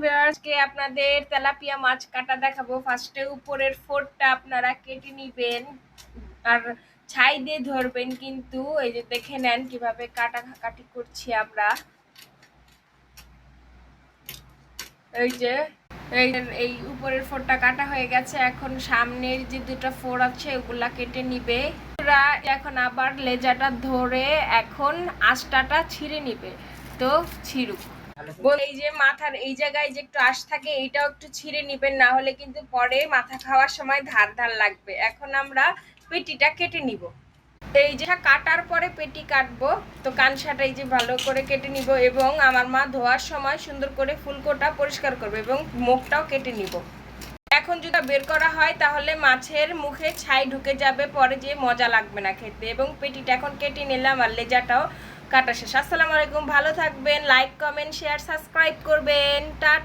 Viewers কে আপনাদের tilapia মাছ কাটা দেখাবো। ফার্স্টে উপরের ফোরটা আপনারা কেটে নিবেন আর ছাই দিয়ে ধরবেন, কিন্তু এই যে দেখে নেন কিভাবে কাটাকাটি করছি আমরা। এই যে এই এই উপরের ফোরটা কাটা হয়ে গেছে, এখন সামনের যে দুটো ফোর আছে ওগুলা কেটে নিবে। এখন আবার লেজাটা ধরে এখন আঁশটাটা ছিঁড়ে নিবে। তো ছিঁড়ুক। এই যে মাথার এই জায়গায় যে একটু আঁশ থাকে এইটাও একটু ছিঁড়ে নিবেন, না হলে কিন্তু পরে মাথা খাওয়ার সময় ধার ধার লাগবে। এখন আমরা পেটিটা কেটে নিব। এই যে কাটার পরে পেটি কাটবো, তো কানসাটা এই যে ভালো করে কেটে নিব এবং আমার মা ধোয়ার সময় সুন্দর করে ফুলকোটা পরিষ্কার করবে এবং মুখটাও কেটে নিব। এখন যদি বের করা হয় তাহলে মাছের মুখে ছাই ঢুকে যাবে, পরে যে মজা লাগবে না খেতে। এবং পেটিটা এখন কেটে নিলাম আর লেজাটাও কাটা শেষ। আসসালামু আলাইকুম, ভালো থাকবেন, লাইক কমেন্ট শেয়ার সাবস্ক্রাইব করবেন। টাটা।